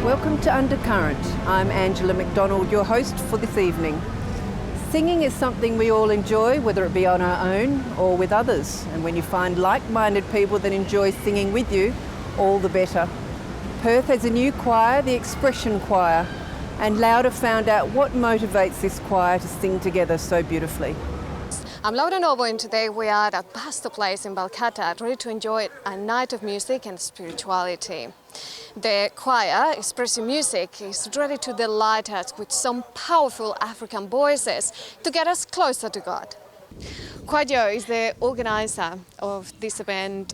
Welcome to Undercurrent. I'm Angela McDonald, your host for this evening. Singing is something we all enjoy, whether it be on our own or with others. And when you find like-minded people that enjoy singing with you, all the better. Perth has a new choir, the Xprexion Choir, and Lauda found out what motivates this choir to sing together so beautifully. I'm Lauda Novo, and today we are at Pastor Place in Balcatta, ready to enjoy a night of music and spirituality. The choir, Expressive Music, is ready to delight us with some powerful African voices to get us closer to God. Choir is the organizer of this event,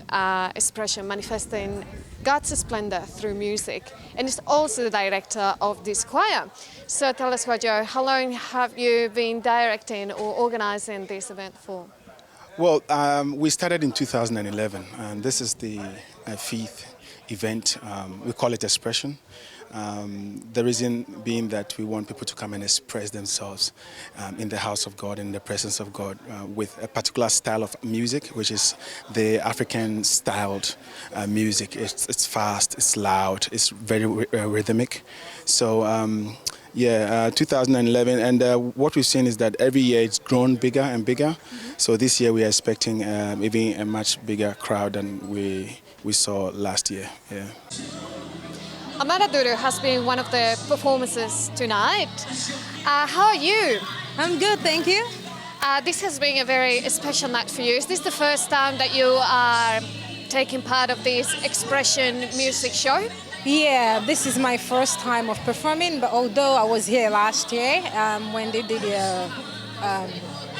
Expression, manifesting God's splendor through music, and is also the director of this choir. So tell us, Choir, how long have you been directing or organizing this event for? Well, we started in 2011, and this is the fifth event. We call it Expression. The reason being that we want people to come and express themselves in the house of God, in the presence of God, with a particular style of music, which is the African styled music. It's fast, it's loud, it's very rhythmic. So 2011, and what we've seen is that every year it's grown bigger and bigger. So this year we are expecting even a much bigger crowd than we saw last year. Yeah. Amanda Duru has been one of the performances tonight. How are you? I'm good, thank you. This has been a very special night for you. Is this the first time that you are taking part of this Expression music show? Yeah, this is my first time of performing, but although I was here last year when they did a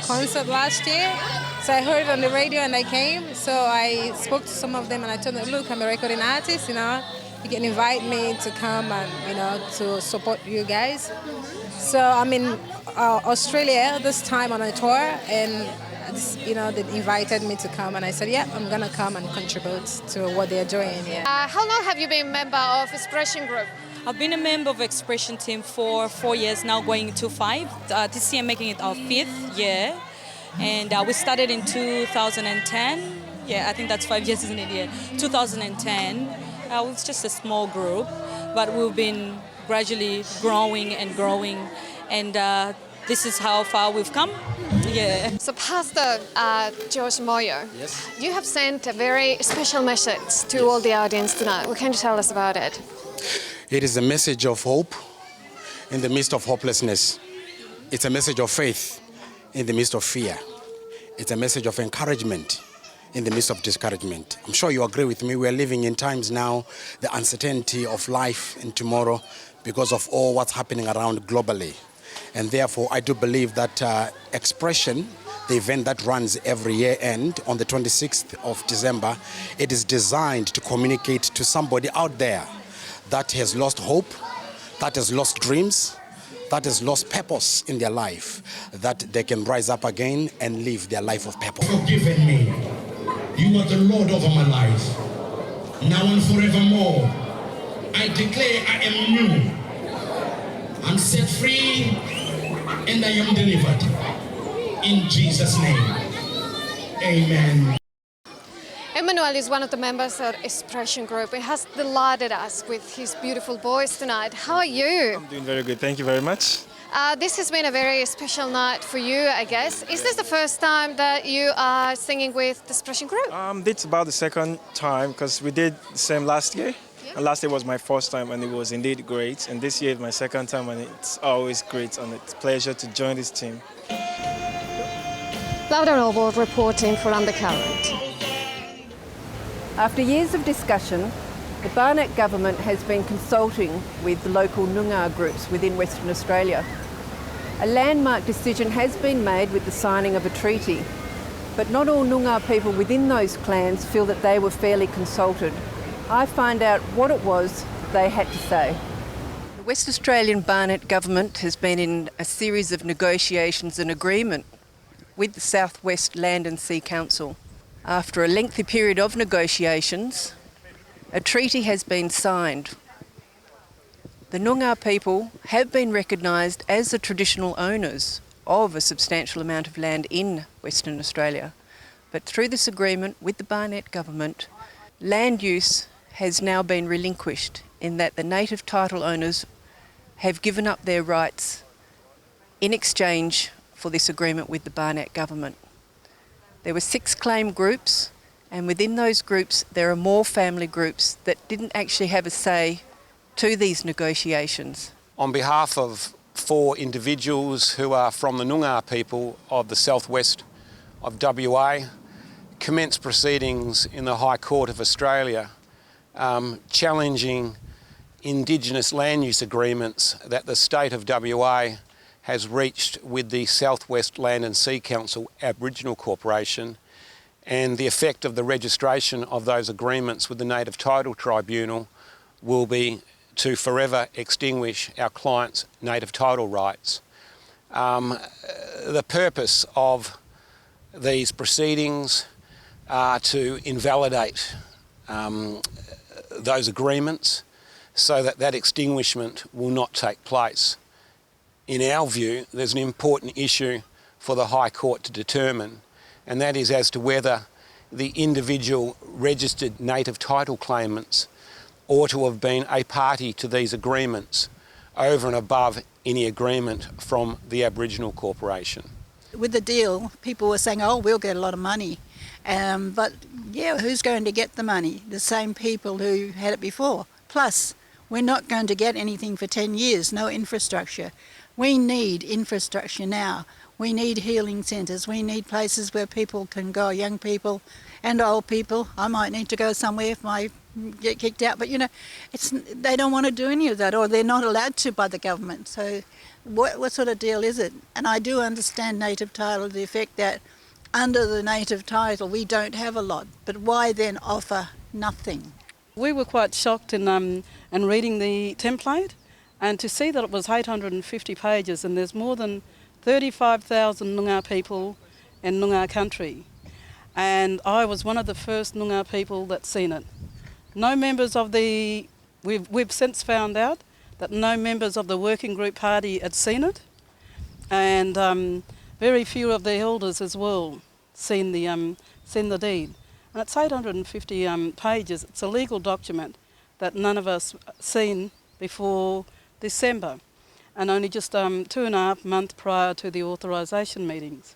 concert last year, so I heard it on the radio and I came. So I spoke to some of them and I told them, look, I'm a recording artist, you can invite me to come and, to support you guys. So I'm in Australia this time on a tour, and they invited me to come, and I said, yeah, I'm gonna come and contribute to what they're doing. Yeah. How long have you been a member of Expression Group? I've been a member of Expression team for 4 years now, going to 5. This year making it our 5th year, and we started in 2010. Yeah, I think that's 5 years, isn't it? Yeah, 2010. It was just a small group, but we've been gradually growing, and this is how far we've come. Yeah. So Pastor George Moyo, yes, you have sent a very special message to all the audience tonight. What can you tell us about it? It is a message of hope in the midst of hopelessness. It's a message of faith in the midst of fear. It's a message of encouragement in the midst of discouragement. I'm sure you agree with me. We are living in times now, the uncertainty of life and tomorrow because of all what's happening around globally. And therefore, I do believe that Expression, the event that runs every year end on the 26th of December, it is designed to communicate to somebody out there that has lost hope, that has lost dreams, that has lost purpose in their life, that they can rise up again and live their life of purpose. Forgiven me. You are the Lord over my life, now and forevermore. I declare I am new. I'm set free and I am delivered. In Jesus' name, amen. Emmanuel is one of the members of Expression Group. He has delighted us with his beautiful voice tonight. How are you? I'm doing very good, thank you very much. This has been a very special night for you, I guess. Is this the first time that you are singing with the Expression Group? It's about the second time because we did the same last year. Yeah. And last year was my first time and it was indeed great. And this year is my second time and it's always great and it's a pleasure to join this team. Lauda Noble reporting for Undercurrent. After years of discussion, the Barnett government has been consulting with the local Noongar groups within Western Australia. A landmark decision has been made with the signing of a treaty, but not all Noongar people within those clans feel that they were fairly consulted. I find out what it was they had to say. The West Australian Barnett government has been in a series of negotiations and agreement with the South West Land and Sea Council. After a lengthy period of negotiations, a treaty has been signed. The Noongar people have been recognised as the traditional owners of a substantial amount of land in Western Australia. But through this agreement with the Barnett government, land use has now been relinquished in that the native title owners have given up their rights in exchange for this agreement with the Barnett government. There were 6 claim groups, and within those groups there are more family groups that didn't actually have a say to these negotiations. On behalf of 4 individuals who are from the Noongar people of the southwest of WA, commenced proceedings in the High Court of Australia challenging Indigenous land use agreements that the state of WA has reached with the Southwest Land and Sea Council Aboriginal Corporation, and the effect of the registration of those agreements with the Native Title Tribunal will be to forever extinguish our clients' native title rights. The purpose of these proceedings are to invalidate those agreements so that that extinguishment will not take place. In our view, there's an important issue for the High Court to determine, and that is as to whether the individual registered native title claimants ought to have been a party to these agreements over and above any agreement from the Aboriginal Corporation. With the deal, people were saying, oh, we'll get a lot of money. But yeah, who's going to get the money? The same people who had it before. Plus, we're not going to get anything for 10 years, no infrastructure. We need infrastructure now. We need healing centres. We need places where people can go, young people and old people. I might need to go somewhere if I get kicked out, but you know, they don't want to do any of that, or they're not allowed to by the government. So what sort of deal is it? And I do understand native title, the effect that under the native title we don't have a lot, but why then offer nothing? We were quite shocked in reading the template, and to see that it was 850 pages, and there's more than 35,000 Noongar people in Noongar country. And I was one of the first Noongar people that's seen it. No members of the, we've since found out that no members of the working group party had seen it, and very few of the elders as well seen the deed. And it's 850 pages. It's a legal document that none of us seen before December, and only just 2.5 months prior to the authorisation meetings.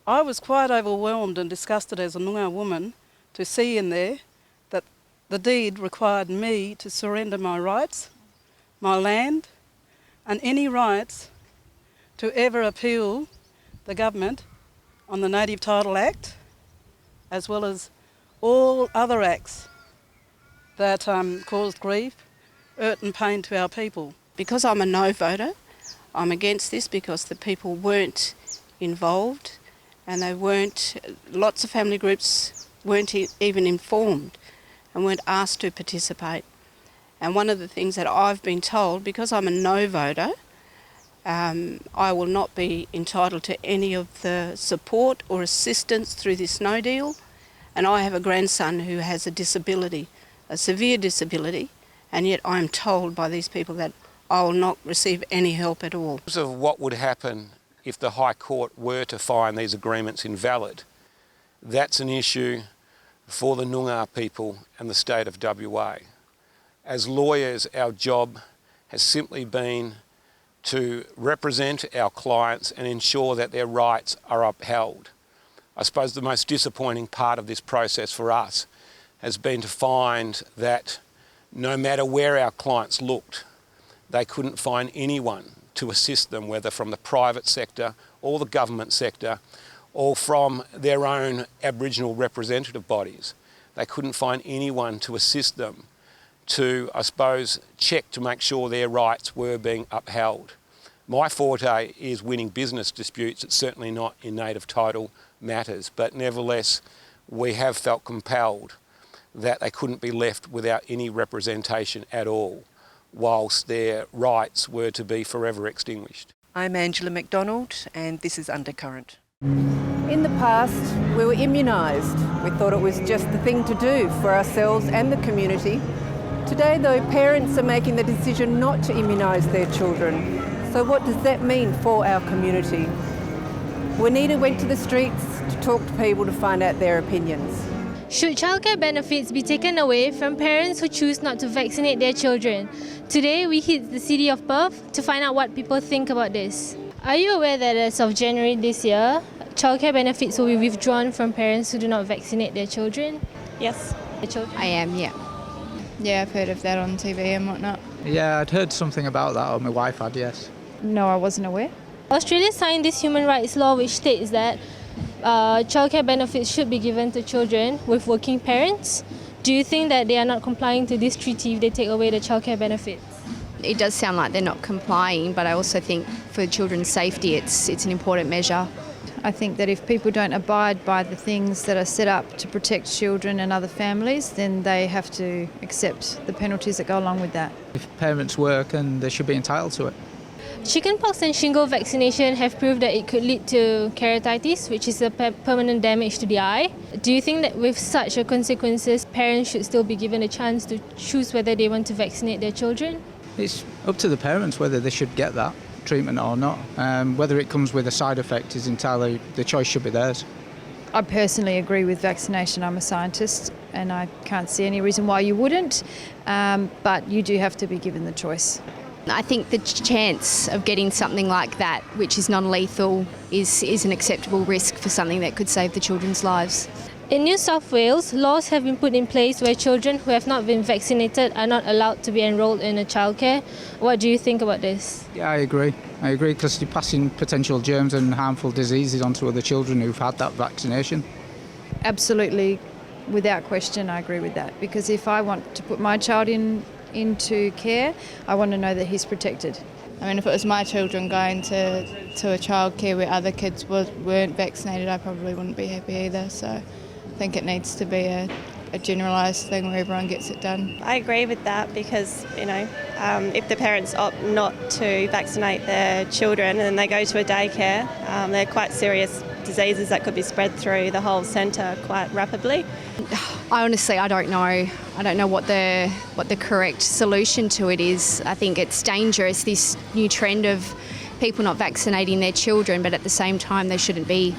I was quite overwhelmed and disgusted as a Noongar woman to see in there that the deed required me to surrender my rights, my land, and any rights to ever appeal the government on the Native Title Act, as well as all other acts that caused grief, hurt and pain to our people. Because I'm a no voter, I'm against this because the people weren't involved, and lots of family groups weren't even informed and weren't asked to participate. And one of the things that I've been told, because I'm a no voter, I will not be entitled to any of the support or assistance through this no deal. And I have a grandson who has a disability, a severe disability, and yet I'm told by these people that I will not receive any help at all. Because of what would happen if the High Court were to find these agreements invalid, that's an issue for the Noongar people and the state of WA. As lawyers, our job has simply been to represent our clients and ensure that their rights are upheld. I suppose the most disappointing part of this process for us has been to find that no matter where our clients looked, they couldn't find anyone to assist them, whether from the private sector or the government sector or from their own Aboriginal representative bodies. They couldn't find anyone to assist them to, I suppose, check to make sure their rights were being upheld. My forte is winning business disputes. It's certainly not in native title matters, but nevertheless, we have felt compelled that they couldn't be left without any representation at all, whilst their rights were to be forever extinguished. I'm Angela McDonald, and this is Undercurrent. In the past, we were immunised. We thought it was just the thing to do for ourselves and the community. Today, though, parents are making the decision not to immunise their children. So what does that mean for our community? Juanita went to the streets to talk to people to find out their opinions. Should childcare benefits be taken away from parents who choose not to vaccinate their children? Today we hit the city of Perth to find out what people think about this. Are you aware that as of January this year, childcare benefits will be withdrawn from parents who do not vaccinate their children? Yes. Their children? I am, yeah. Yeah, I've heard of that on TV and whatnot. Yeah, I'd heard something about that, or my wife had, yes. No, I wasn't aware. Australia signed this human rights law which states that childcare benefits should be given to children with working parents. Do you think that they are not complying to this treaty if they take away the childcare benefits? It does sound like they're not complying, but I also think for children's safety it's an important measure. I think that if people don't abide by the things that are set up to protect children and other families, then they have to accept the penalties that go along with that. If parents work, and they should be entitled to it. Chickenpox and shingle vaccination have proved that it could lead to keratitis, which is a permanent damage to the eye. Do you think that with such consequences, parents should still be given a chance to choose whether they want to vaccinate their children? It's up to the parents whether they should get that treatment or not. Whether it comes with a side effect is entirely, the choice should be theirs. I personally agree with vaccination. I'm a scientist and I can't see any reason why you wouldn't, but you do have to be given the choice. I think the chance of getting something like that, which is non-lethal, is an acceptable risk for something that could save the children's lives. In New South Wales, laws have been put in place where children who have not been vaccinated are not allowed to be enrolled in a childcare. What do you think about this? Yeah, I agree because you're passing potential germs and harmful diseases onto other children who've had that vaccination. Absolutely, without question, I agree with that. Because if I want to put my child into care, I want to know that he's protected. I mean, if it was my children going to a childcare where other kids weren't vaccinated, I probably wouldn't be happy either. So I think it needs to be a generalised thing where everyone gets it done. I agree with that because, if the parents opt not to vaccinate their children and they go to a daycare, they're quite serious diseases that could be spread through the whole centre quite rapidly. I don't know. I don't know what the correct solution to it is. I think it's dangerous, this new trend of people not vaccinating their children, but at the same time they shouldn't be,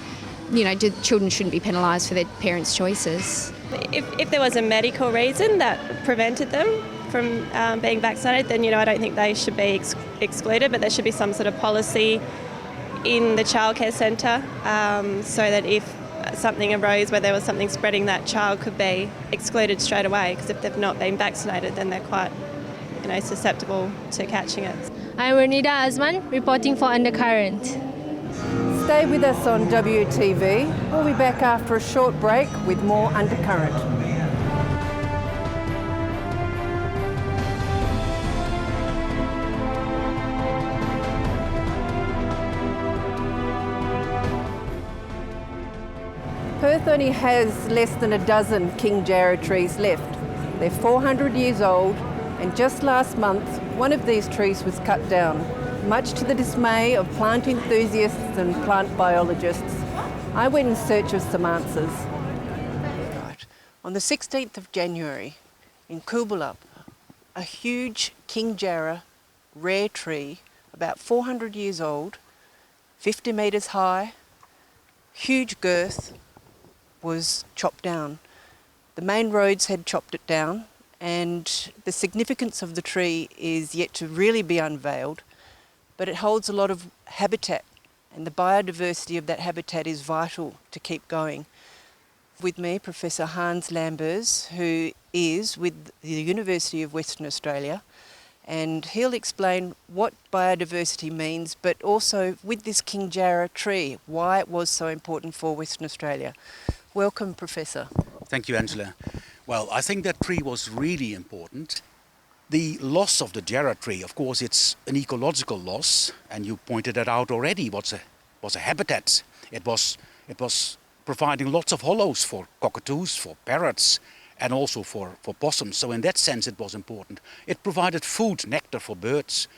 children shouldn't be penalised for their parents' choices. If there was a medical reason that prevented them from being vaccinated, then I don't think they should be excluded, but there should be some sort of policy in the childcare centre so that if something arose where there was something spreading, that child could be excluded straight away, because if they've not been vaccinated then they're quite susceptible to catching it. I'm Renita Azman, reporting for Undercurrent. Stay with us on WTV. We'll be back after a short break with more Undercurrent. Perth only has less than a dozen King Jarrah trees left. They're 400 years old, and just last month, one of these trees was cut down, much to the dismay of plant enthusiasts and plant biologists. I went in search of some answers. Right. On the 16th of January, in Coolbellup, a huge King Jarrah rare tree, about 400 years old, 50 metres high, huge girth, was chopped down. The main roads had chopped it down, and the significance of the tree is yet to really be unveiled, but it holds a lot of habitat, and the biodiversity of that habitat is vital to keep going. With me, Professor Hans Lambers, who is with the University of Western Australia, and he'll explain what biodiversity means, but also with this King Jarrah tree, why it was so important for Western Australia. Welcome, Professor. Thank you, Angela. Well, I think that tree was really important. The loss of the Jarrah tree, of course, it's an ecological loss, and you pointed that out already. Was a habitat. It was providing lots of hollows for cockatoos, for parrots, and also for possums. So in that sense, it was important. It provided food, nectar for birds,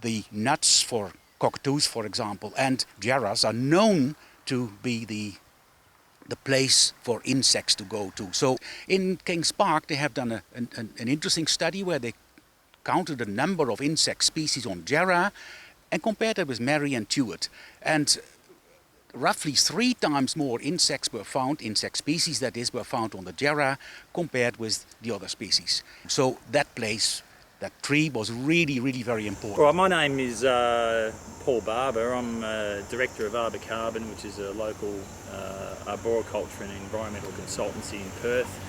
the nuts for cockatoos, for example, and jarrahs are known to be the place for insects to go to. So in Kings Park they have done an interesting study where they counted the number of insect species on Jarrah and compared it with Mary and Tuart. And roughly 3 times more insects were found, insect species that is, were found on the Jarrah compared with the other species. So that place, that tree was really, really very important. Well, my name is Paul Barber. I'm Director of Arbor Carbon, which is a local arboriculture and environmental consultancy in Perth.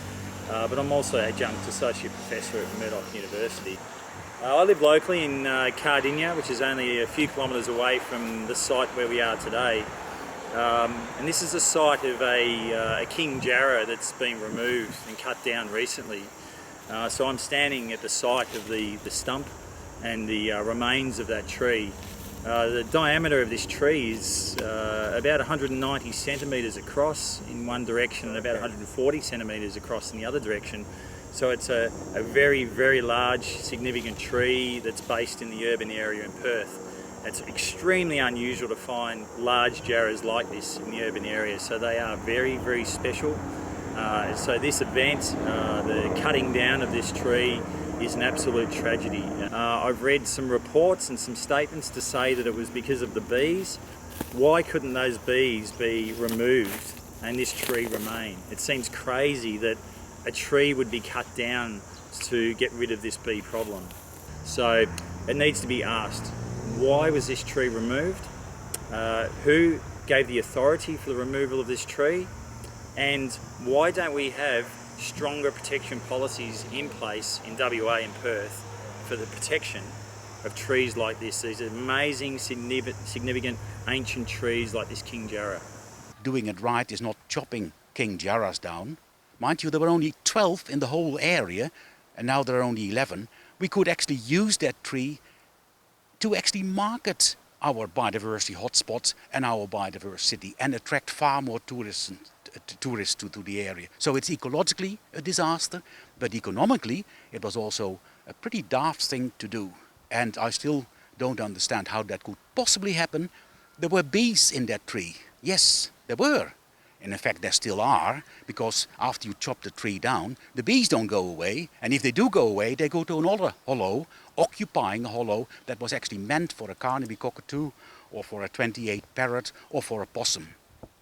But I'm also adjunct associate professor at Murdoch University. I live locally in Cardinia, which is only a few kilometres away from the site where we are today. And this is the site of a king jarrah that's been removed and cut down recently. So I'm standing at the site of the stump and the remains of that tree. The diameter of this tree is about 190 centimetres across in one direction and about 140 centimetres across in the other direction. So it's a very, very large, significant tree that's based in the urban area in Perth. It's extremely unusual to find large jarrahs like this in the urban area, so they are very, very special. So this event, the cutting down of this tree, is an absolute tragedy. I've read some reports and some statements to say that it was because of the bees. Why couldn't those bees be removed and this tree remain? It seems crazy that a tree would be cut down to get rid of this bee problem. So it needs to be asked, why was this tree removed? Who gave the authority for the removal of this tree? And why don't we have stronger protection policies in place in WA and Perth for the protection of trees like this? These amazing, significant ancient trees like this king jarrah. Doing it right is not chopping king jarrahs down. Mind you, there were only 12 in the whole area, and now there are only 11. We could actually use that tree to actually market our biodiversity hotspots and our biodiversity and attract far more tourists to the area. So it's ecologically a disaster, but economically it was also a pretty daft thing to do. And I still don't understand how that could possibly happen. There were bees in that tree. Yes, there were. And in fact, there still are, because after you chop the tree down, the bees don't go away. And if they do go away, they go to another hollow, occupying a hollow that was actually meant for a Carnaby cockatoo, or for a 28 parrot, or for a possum.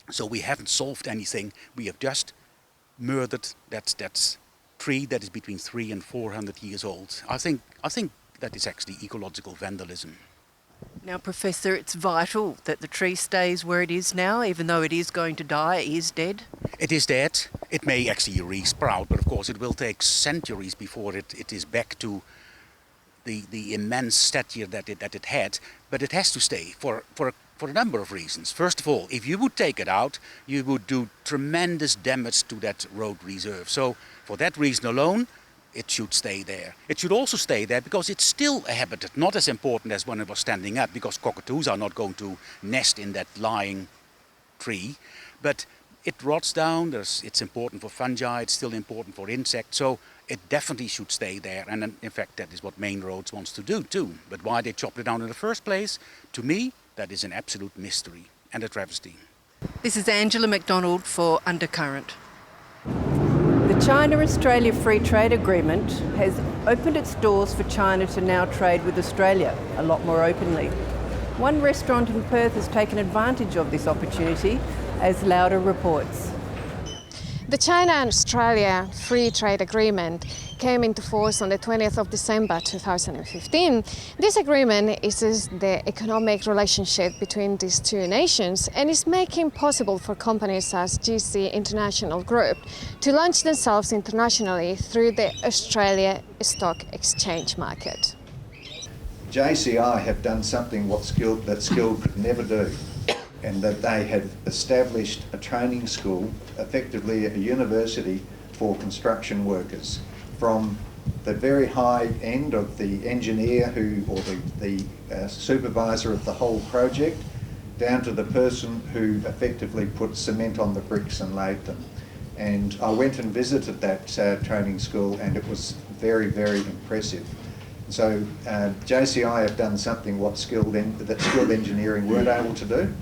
So we haven't solved anything. We have just murdered that tree that is between 300 and 400 years old. I think that is actually ecological vandalism. Now, Professor, it's vital that the tree stays where it is now, even though it is going to die, it is dead? It is dead. It may actually re-sprout, but of course it will take centuries before it is back to the immense stature that it had. But it has to stay for a number of reasons. First of all, if you would take it out, you would do tremendous damage to that road reserve. So for that reason alone, it should stay there. It should also stay there because it's still a habitat, not as important as when it was standing up, because cockatoos are not going to nest in that lying tree. But it rots down, it's important for fungi, it's still important for insects, so it definitely should stay there. And in fact, that is what Main Roads wants to do too. But why they chopped it down in the first place, to me, that is an absolute mystery and a travesty. This is Angela McDonald for Undercurrent. The China-Australia Free Trade Agreement has opened its doors for China to now trade with Australia a lot more openly. One restaurant in Perth has taken advantage of this opportunity, as Lauder reports. The China and Australia Free Trade Agreement came into force on the 20th of December 2015. This agreement is the economic relationship between these two nations and is making possible for companies such as GC International Group to launch themselves internationally through the Australia Stock Exchange market. JCI have done something that Skilled could never do, and that they had established a training school, effectively a university for construction workers, from the very high end of the engineer or the supervisor of the whole project, down to the person who effectively put cement on the bricks and laid them. And I went and visited that training school, and it was very, very impressive. So JCI have done something that skilled engineering weren't able to do.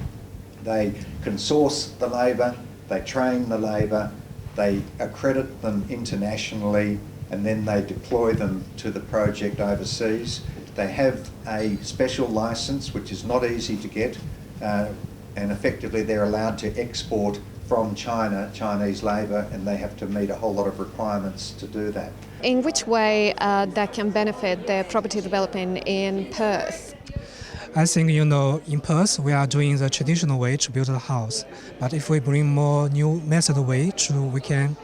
They can source the labour, they train the labour, they accredit them internationally, and then they deploy them to the project overseas. They have a special licence, which is not easy to get. and effectively they're allowed to export from China, Chinese labour, and they have to meet a whole lot of requirements to do that. In which way that can benefit the property development in Perth? I think, in Perth, we are doing the traditional way to build a house. But if we bring more new method way, we can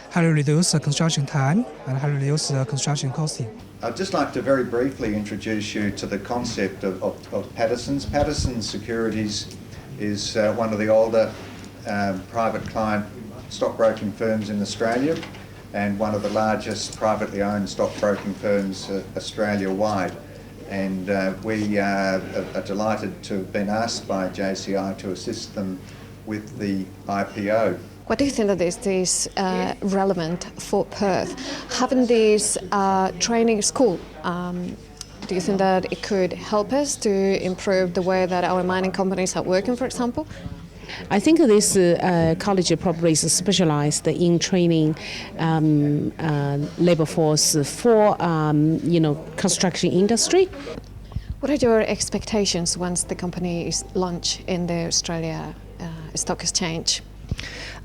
highly reduce the construction time and highly reduce the construction costing. I'd just like to very briefly introduce you to the concept of Patterson's. Patterson's Securities is one of the older private client stockbroking firms in Australia and one of the largest privately owned stockbroking firms Australia-wide. And we are delighted to have been asked by JCI to assist them with the IPO. What do you think that is relevant for Perth? Having this training school, do you think that it could help us to improve the way that our mining companies are working, for example? I think this college probably is specialized in training labor force for construction industry. What are your expectations once the company is launched in the Australia Stock Exchange?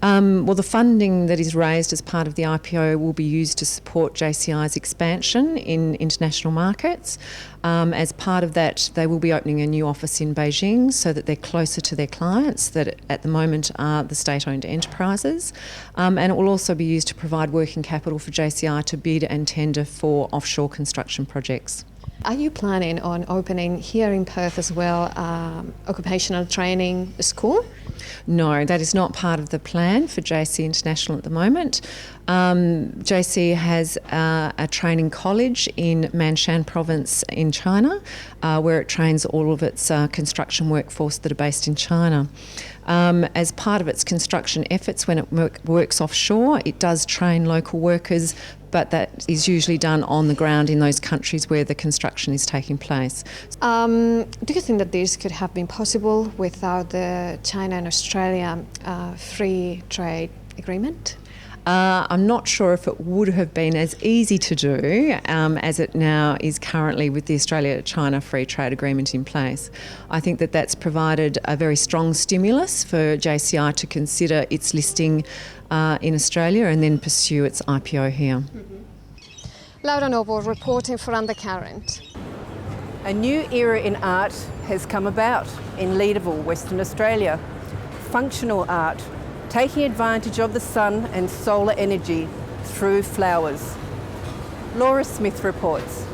Well, the funding that is raised as part of the IPO will be used to support JCI's expansion in international markets. As part of that, they will be opening a new office in Beijing so that they're closer to their clients that at the moment are the state-owned enterprises. And it will also be used to provide working capital for JCI to bid and tender for offshore construction projects. Are you planning on opening here in Perth as well occupational training school? No, that is not part of the plan for JC International at the moment. JC has a training college in Manshan province in China where it trains all of its construction workforce that are based in China. As part of its construction efforts, when it works offshore, it does train local workers, but that is usually done on the ground in those countries where the construction is taking place. Do you think that this could have been possible without the China and Australia free trade agreement? I'm not sure if it would have been as easy to do as it now is currently with the Australia-China Free Trade Agreement in place. I think that that's provided a very strong stimulus for JCI to consider its listing in Australia and then pursue its IPO here. Laura Noble reporting for Undercurrent. A new era in art has come about in Leederville, Western Australia. Functional art, taking advantage of the sun and solar energy through flowers. Laura Smith reports.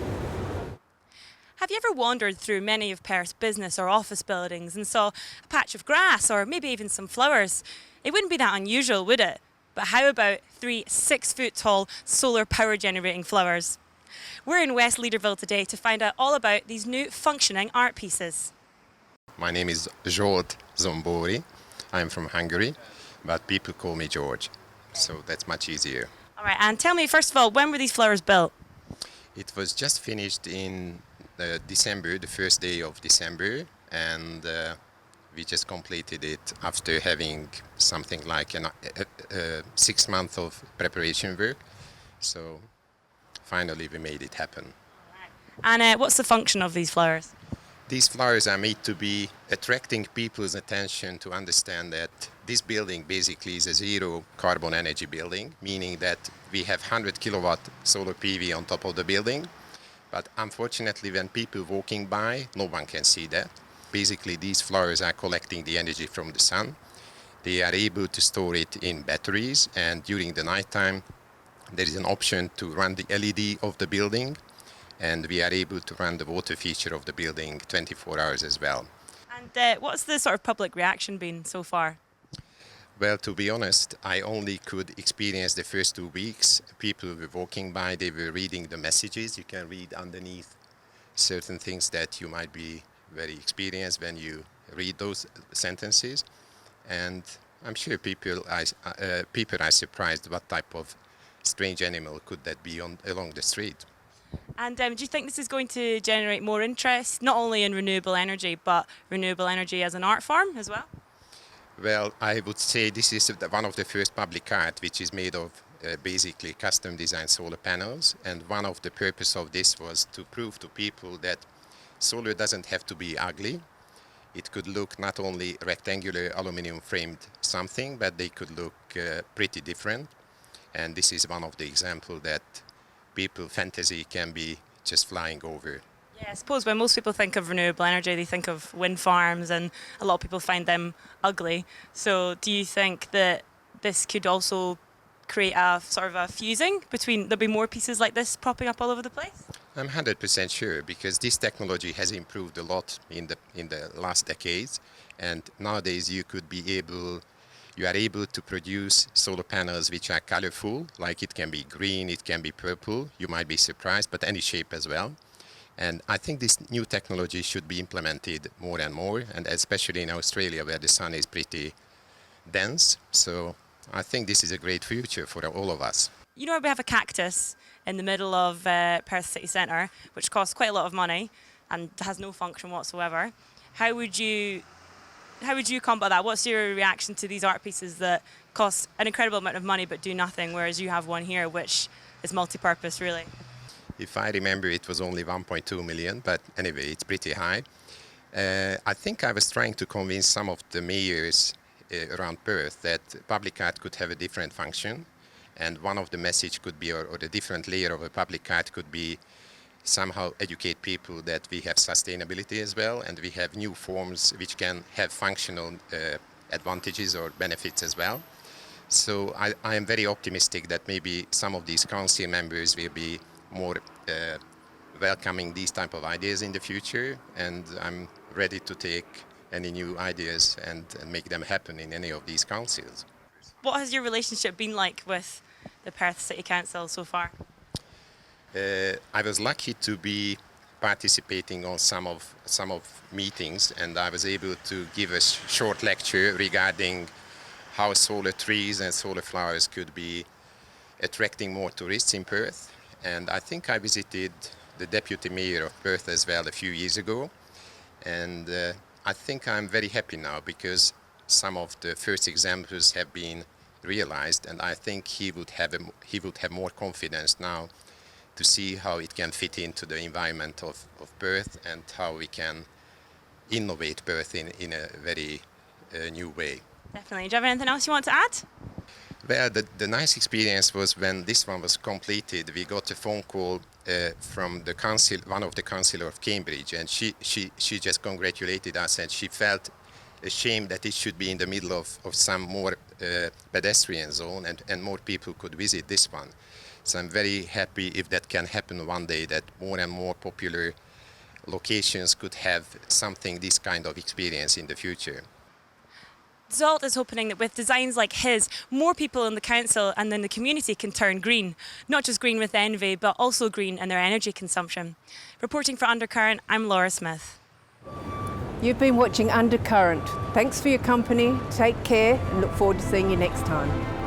Have you ever wandered through many of Perth's business or office buildings and saw a patch of grass or maybe even some flowers? It wouldn't be that unusual, would it? But how about 3 6-foot-tall solar power generating flowers? We're in West Leederville today to find out all about these new functioning art pieces. My name is Zsolt Zombori. I'm from Hungary, but people call me George, so that's much easier. All right, and tell me, first of all, when were these flowers built? It was just finished in December, the first day of December, and we just completed it after having something like 6 months of preparation work. So finally we made it happen. And what's the function of these flowers? These flowers are made to be attracting people's attention to understand that this building basically is a zero carbon energy building, meaning that we have 100 kilowatt solar PV on top of the building. But unfortunately, when people walking by, no one can see that. Basically, these flowers are collecting the energy from the sun. They are able to store it in batteries, and during the nighttime, there is an option to run the LED of the building, and we are able to run the water feature of the building 24 hours as well. And what's the sort of public reaction been so far? Well, to be honest, I only could experience the first 2 weeks. People were walking by, they were reading the messages. You can read underneath certain things that you might be very experienced when you read those sentences. And I'm sure people are surprised what type of strange animal could that be along the street. And do you think this is going to generate more interest, not only in renewable energy, but renewable energy as an art form as well? Well, I would say this is one of the first public art which is made of basically custom designed solar panels, and one of the purpose of this was to prove to people that solar doesn't have to be ugly. it could look not only rectangular aluminum framed something, but they could look pretty different. And this is one of the examples that people fantasy can be just flying over. Yeah, I suppose when most people think of renewable energy, they think of wind farms, and a lot of people find them ugly. So do you think that this could also create a sort of a fusing between, there'll be more pieces like this popping up all over the place? I'm 100% sure, because this technology has improved a lot in the last decades, and nowadays you are able to produce solar panels which are colorful, like it can be green, it can be purple, you might be surprised, but any shape as well. And I think this new technology should be implemented more and more, and especially in Australia where the sun is pretty dense. So I think this is a great future for all of us. You know, we have a cactus in the middle of Perth city centre, which costs quite a lot of money and has no function whatsoever. How would you combat that? What's your reaction to these art pieces that cost an incredible amount of money but do nothing, whereas you have one here which is multi-purpose, really? If I remember, it was only 1.2 million, but anyway, it's pretty high. I think I was trying to convince some of the mayors around Perth that public art could have a different function, and one of the message could be, or the different layer of a public art could be, somehow educate people that we have sustainability as well, and we have new forms which can have functional advantages or benefits as well. So I am very optimistic that maybe some of these council members will be more welcoming these type of ideas in the future, and I'm ready to take any new ideas and make them happen in any of these councils. What has your relationship been like with the Perth City Council so far? I was lucky to be participating on some of meetings, and I was able to give a short lecture regarding how solar trees and solar flowers could be attracting more tourists in Perth. And I think I visited the Deputy Mayor of Perth as well a few years ago, and I think I'm very happy now because some of the first examples have been realized, and I think he would have more confidence now to see how it can fit into the environment of Perth and how we can innovate Perth in a very new way. Definitely. Do you have anything else you want to add? Well, the nice experience was when this one was completed, we got a phone call from the council, one of the councillor of Cambridge, and she just congratulated us, and she felt ashamed that it should be in the middle of some more pedestrian zone, and more people could visit this one. So I'm very happy if that can happen one day, that more and more popular locations could have this kind of experience in the future. Zalt is hoping that with designs like his, more people in the council and then the community can turn green. Not just green with envy, but also green in their energy consumption. Reporting for Undercurrent, I'm Laura Smith. You've been watching Undercurrent. Thanks for your company, take care, and look forward to seeing you next time.